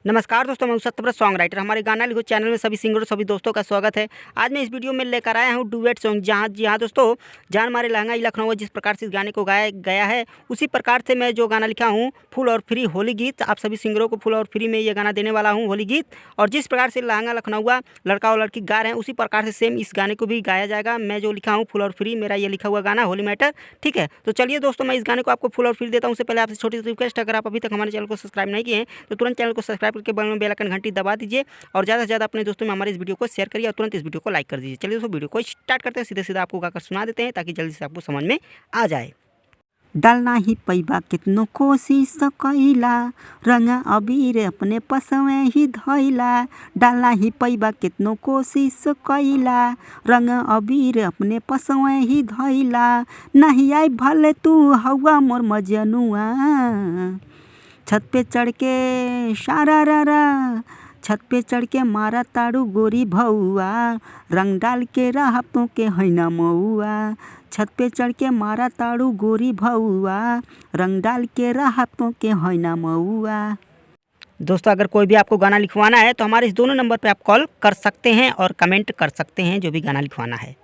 नमस्कार दोस्तों, मैं सत्यव्रत सॉन्ग राइटर। हमारे गाना लिखो चैनल में सभी सिंगरों सभी दोस्तों का स्वागत है। आज मैं इस वीडियो में लेकर आया हूँ डुएट सॉन्ग। जी हाँ दोस्तों, जान मारे लहंगा लखनऊ जिस प्रकार से इस गाने को गाया गया है उसी प्रकार से मैं जो गाना लिखा हूँ फुल और फ्री होली गीत, आप सभी सिंगरों को फुल और फ्री में ये गाना देने वाला हूँ होली गीत। और जिस प्रकार से लहंगा लखनऊ लड़का और लड़की गा रहे हैं उसी प्रकार से सेम इस गाने को भी गाया जाएगा। मैं जो लिखा हूँ फुल और फ्री, मेरा ये लिखा हुआ गाना होली मैटर, ठीक है। तो चलिए दोस्तों, मैं इस गाने को आपको फुल और फ्री देता हूँ। उससे पहले आपसे छोटी सी रिक्वेस्ट, अगर आप अभी तक हमारे चैनल को सब्सक्राइब नहीं किए हैं तो तुरंत चैनल को सब्सक्राइब करके बगल में बेल आइकन घंटी दबा दीजिए और ज़्यादा से ज़्यादा अपने दोस्तों में हमारे इस वीडियो को शेयर करिए और तुरंत इस वीडियो को लाइक कर दीजिए। चलिए दोस्तों, वीडियो को स्टार्ट करते हैं। सीधे सीधा आपको गाकर सुना देते हैं ताकि जल्दी से आपको समझ में आ जाए। डालना ही पैबा कितनो कोशिश कैला, रंग अबीर अपने पसवे ही धैला। डालना ही पैबा कितनो कोशिश कैला, रंग अबीर अपने पसवे ही धैला। नहीं आई भले तू हवा मोर मजनुआ, छत पे चढ़ के सारा रा, छत पे चढ़ के मारा ताड़ू गोरी भौआ, रंग डाल के राहतों के हैना मऊआ। छत पे चढ़ के मारा ताड़ू गोरी भौआ, रंग डाल के राहतों के हैना मऊआ। दोस्तों, अगर कोई भी आपको गाना लिखवाना है तो हमारे इस दोनों नंबर पे आप कॉल कर सकते हैं और कमेंट कर सकते हैं जो भी गाना लिखवाना है।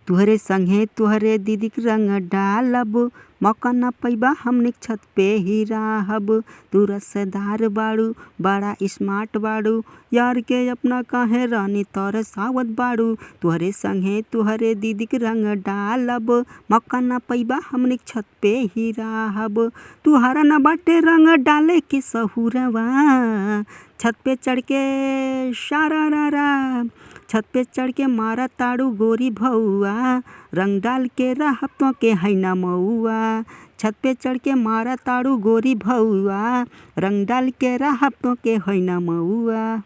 तुहरे संगे तुहरे दीदी के रंग डालब, मौका न पैबा हमने छत पे ही रहब। तू रसदार बाड़ू, बड़ा स्मार्ट बाड़ू, यार के अपना काहे रानी तोर सावत बाड़ू। तुहरे संगे तुहरे दीदी के रंग डालब, मौका न पैबा हमने छत पे ही रहब। तुहरा न बाटे रंग डाले के सहूरवा, छत पे चढ़ के सारा रा, छत पे चढ़ के मारा ताड़ू गोरी भौआ, रंग डाल के राहतों के हैना मऊआ। छत पे चढ़ के मारा ताड़ू गोरी भौआ, रंग डाल के राहतों के हैना मऊआ।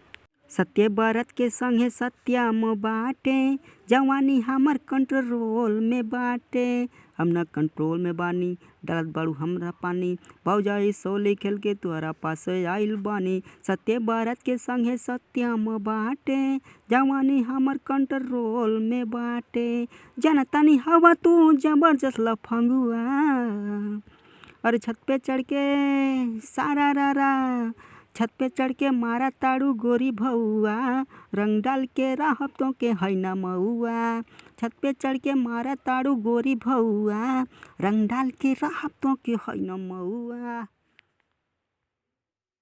सत्य बरत के संगे सत्यम बाटे, जवानी हमर कंट्रोल में बाटे। हम न कंट्रोल में बानी, डालत बाड़ू हमरा पानी, भौजाई सोले खेल के तुहरा पास आइल बानी। सत्य बरत के संगे सत्यम बाटे, जवानी हमर कंट्रोल में बाटे। जनतानी हवा तू जबरदस्त लफंगुआ, और छत पे चढ़ के सारा रा, छत पे चढ़ के मारा ताड़ू गोरी भौआ, रंग डाल के राहतों के हैना मऊआ। छत पे चढ़ के मारा ताड़ू गोरी भौआ, रंग डाल के राहतों के हैना मऊआ।